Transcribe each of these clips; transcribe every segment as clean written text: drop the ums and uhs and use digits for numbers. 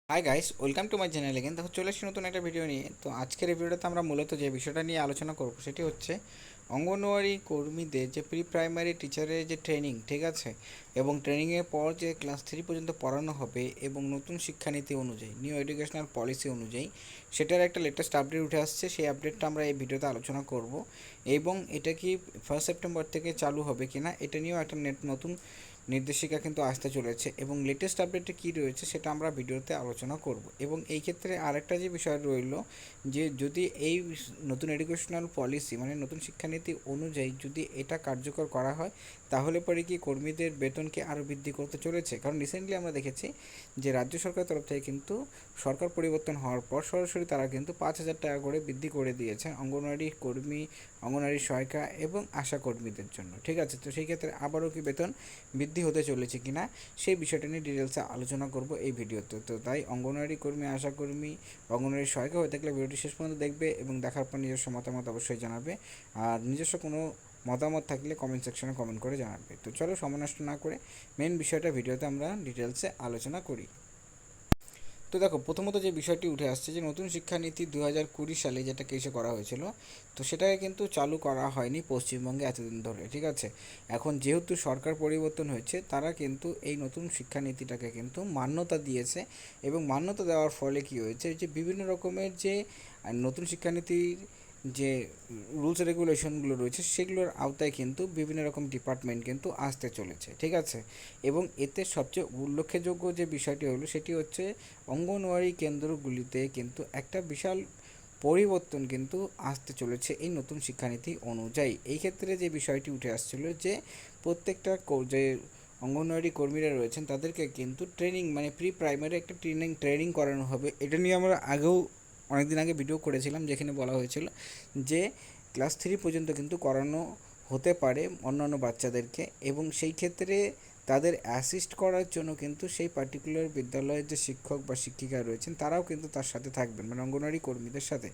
Hi guys, welcome to my channel again. দেখো, চলে এসেছি নতুন একটা ভিডিও নিয়ে। তো আজকের এই ভিডিওতে আমরা মূলত যে বিষয়টা নিয়ে আলোচনা করব সেটি হচ্ছে অঙ্গনওয়াড়ি কর্মীদের যে প্রি প্রাইমারি টিচারের যে ট্রেনিং, ঠিক আছে, এবং ট্রেনিংয়ের পর যে ক্লাস 3 পর্যন্ত পড়ানো হবে এবং নতুন শিক্ষানীতি অনুযায়ী, নিউ এডুকেশনাল পলিসি অনুযায়ী সেটার একটা লেটেস্ট আপডেট উঠে আসছে। সেই আপডেটটা আমরা এই ভিডিওতে আলোচনা করব এবং এটা কি 1 সেপ্টেম্বর থেকে চালু হবে কিনা এটা নিয়েও একটা নতুন নির্দেশিকা কিন্তু আসতে চলেছে এবং লেটেস্ট আপডেটে কী রয়েছে সেটা আমরা ভিডিওতে আলোচনা করব। এবং এই ক্ষেত্রে আরেকটা যে বিষয় রইল, যে যদি এই নতুন এডুকেশনাল পলিসি মানে নতুন শিক্ষানীতি অনুযায়ী যদি এটা কার্যকর করা হয়, তাহলে পরে কি কর্মীদের বেতনকে আরও বৃদ্ধি করতে চলেছে। কারণ রিসেন্টলি আমরা দেখেছি যে রাজ্য সরকারের তরফ থেকে কিন্তু সরকার পরিবর্তন হওয়ার পর সরাসরি তারা কিন্তু 5,000 টাকা করে বৃদ্ধি করে দিয়েছে অঙ্গনওয়াড়ি কর্মী, অঙ্গনওয়াড়ি সহায়িকা এবং আশা কর্মীদের জন্য, ঠিক আছে। তো সেই ক্ষেত্রে আবারও কি বেতন বৃদ্ধি হতে চলেছে কিনা সেই বিষয়টা নিয়ে ডিটেলসে আলোচনা করব এই ভিডিওতে। তো তাই অঙ্গনওয়াড়ি কর্মী, আশা কর্মী, অঙ্গনওয়াড়ি সহায়িকা হয়ে থাকলে ভিডিওটি শেষ পর্যন্ত দেখবে এবং দেখার পর নিজস্ব মতামত অবশ্যই জানাবে। আর নিজস্ব কোনো মতামত থাকলে কমেন্ট সেকশনে কমেন্ট করে জানাবে। তো চলো, সময় নষ্ট না করে মেন বিষয়টা ভিডিওতে আমরা ডিটেলসে আলোচনা করি। তো দেখো, প্রথমত যে বিষয়টি উঠে আসছে যে নতুন শিক্ষানীতি 2020 সালে যেটাকে এসে করা হয়েছিল, তো সেটাকে কিন্তু চালু করা হয়নি পশ্চিমবঙ্গে এতদিন ধরে, ঠিক আছে। এখন যেহেতু সরকার পরিবর্তন হয়েছে, তারা কিন্তু এই নতুন শিক্ষানীতিটাকে কিন্তু মান্যতা দিয়েছে এবং মান্যতা দেওয়ার ফলে কী হয়েছে যে বিভিন্ন রকমের যে নতুন শিক্ষানীতির যে রুলস রেগুলেশনগুলো রয়েছে সেগুলোর আওতায় কিন্তু বিভিন্ন রকম ডিপার্টমেন্ট কিন্তু আসতে চলেছে, ঠিক আছে। এবং এতে সবচেয়ে উল্লেখযোগ্য যে বিষয়টি হলো সেটি হচ্ছে অঙ্গনওয়াড়ি কেন্দ্রগুলিতে কিন্তু একটা বিশাল পরিবর্তন কিন্তু আসতে চলেছে এই নতুন শিক্ষানীতি অনুযায়ী। এই ক্ষেত্রে যে বিষয়টি উঠে আসছিল যে প্রত্যেকটা যে অঙ্গনওয়াড়ি কর্মীরা রয়েছেন তাদেরকে কিন্তু ট্রেনিং মানে প্রি প্রাইমারি একটা ট্রেনিং করানো হবে। এটা নিয়ে আমরা আগেও অনেকদিন আগে ভিডিও করেছিলাম, যেখানে বলা হয়েছিল যে ক্লাস 3 পর্যন্ত কিন্তু করানো হতে পারে অন্যান্য বাচ্চাদেরকে, এবং সেই ক্ষেত্রে তাদের অ্যাসিস্ট করার জন্য কিন্তু সেই পার্টিকুলার বিদ্যালয়ের যে শিক্ষক বা শিক্ষিকা রয়েছেন তারাও কিন্তু তার সাথে থাকবেন, মানে অঙ্গনওয়াড়ি কর্মীদের সাথে।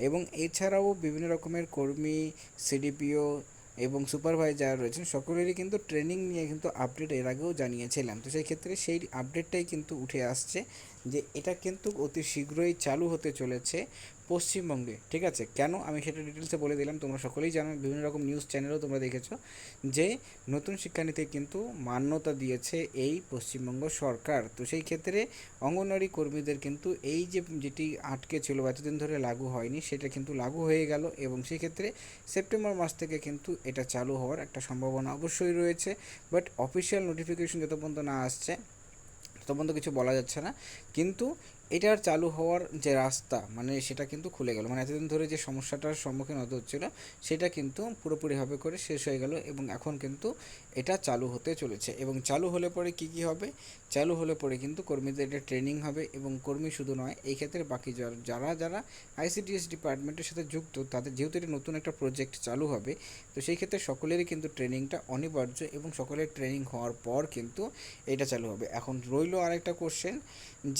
এবং এছাড়াও বিভিন্ন রকমের কর্মী, সিডিপিও এবং সুপারভাইজার রয়েছেন, সকলেরই কিন্তু ট্রেনিং নিয়ে কিন্তু আপডেট এর আগেও জানিয়েছিলাম। তো সেই ক্ষেত্রে সেই আপডেটটাই কিন্তু উঠে আসছে যে এটা কিন্তু অতি শীঘ্রই চালু হতে চলেছে পশ্চিমবঙ্গে, ঠিক আছে। কেন আমি সেটা ডিটেলসে বলে দিলাম, তোমরা সকলেই জানো, বিভিন্ন রকম নিউজ চ্যানেলও তোমরা দেখেছো যে নতুন শিক্ষানীতি কিন্তু মান্যতা দিয়েছে এই পশ্চিমবঙ্গ সরকার। তো সেই ক্ষেত্রে অঙ্গনওয়াড়ি কর্মীদের কিন্তু এই যে যেটি আটকে ছিল বা এতদিন ধরে লাগু হয়নি সেটা কিন্তু লাগু হয়ে গেল, এবং সেই ক্ষেত্রে সেপ্টেম্বর মাস থেকে কিন্তু এটা চালু হওয়ার একটা সম্ভাবনা অবশ্যই রয়েছে। বাট অফিসিয়াল নোটিফিকেশন যত পর্যন্ত না আসছে তত পর্যন্ত কিছু বলা যাচ্ছে না। কিন্তু এটার চালু হওয়ার যে রাস্তা মানে সেটা কিন্তু খুলে গেল, মানে এতদিন ধরে যে সমস্যাটার সম্মুখীন হতে হচ্ছিল সেটা কিন্তু পুরোপুরিভাবে করে শেষ হয়ে গেল এবং এখন কিন্তু এটা চালু হতে চলেছে। এবং চালু হলে পরে কী কী হবে, চালু হলে পরে কিন্তু কর্মীদের এটা ট্রেনিং হবে, এবং কর্মী শুধু নয়, এই ক্ষেত্রে বাকি যারা যারা আইসিডিএস ডিপার্টমেন্টের সাথে যুক্ত তাদের যেহেতু এটা নতুন একটা প্রজেক্ট চালু হবে, তো সেই ক্ষেত্রে সকলেরই কিন্তু ট্রেনিংটা অনিবার্য এবং সকলের ট্রেনিং হওয়ার পর কিন্তু এটা চালু হবে। এখন রইল আরেকটা কোশ্চেন,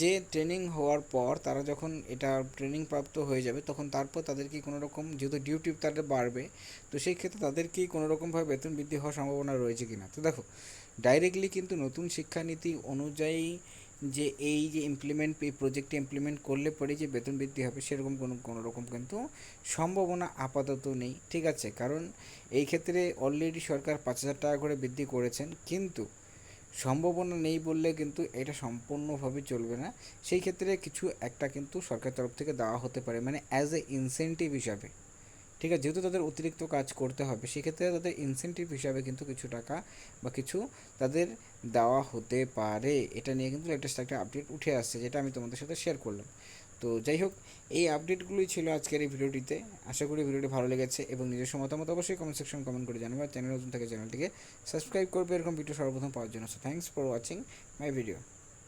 যে ট্রেনিং হওয়ার পর তারা যখন এটা ট্রেনিং প্রাপ্ত হয়ে যাবে তখন তারপর তাদের কি কোনো রকম, যেহেতু ডিউটি তাদের বাড়বে, তো সেই ক্ষেত্রে তাদের কি কোনো রকমভাবে বেতন বৃদ্ধি হওয়ার সম্ভাবনা রয়েছে কি না। তো দেখো, ডাইরেক্টলি কিন্তু নতুন শিক্ষানীতি অনুযায়ী যে এই যে এই প্রজেক্টে ইমপ্লিমেন্ট করলে পরে যে বেতন বৃদ্ধি হবে সেরকম কোনো রকম কিন্তু সম্ভাবনা আপাতত নেই, ঠিক আছে। কারণ এই ক্ষেত্রে অলরেডি সরকার 5,000 টাকা করে বৃদ্ধি করেছেন, কিন্তু সম্ভাবনা নেই বললে কিন্তু এটা সম্পূর্ণভাবে চলবে না। সেই ক্ষেত্রে কিছু একটা কিন্তু সরকার তরফ থেকে দেওয়া হতে পারে, মানে অ্যাজ এ ইনসেন্টিভ হিসাবে, ঠিক আছে। যেহেতু তাদের অতিরিক্ত কাজ করতে হবে সেক্ষেত্রে তাদের ইনসেন্টিভ হিসাবে কিন্তু কিছু টাকা বা কিছু তাদের দেওয়া হতে পারে। এটা নিয়ে কিন্তু লেটেস্ট একটা আপডেট উঠে আসছে, যেটা আমি তোমাদের সাথে শেয়ার করলাম। তো যাই হোক, এই আপডেটগুলোই ছিল আজকের এই ভিডিওটিতে। আশা করি ভিডিওটি ভালো লেগেছে এবং নিজস্ব মতামত অবশ্যই কমেন্ট সেকশন কমেন্ট করে জানাবে। আর চ্যানেল নতুন থাকে চ্যানেলটিকে সাবস্ক্রাইব করবে এরকম ভিডিও সর্বপ্রথম পাওয়ার জন্য। So thanks for watching my video.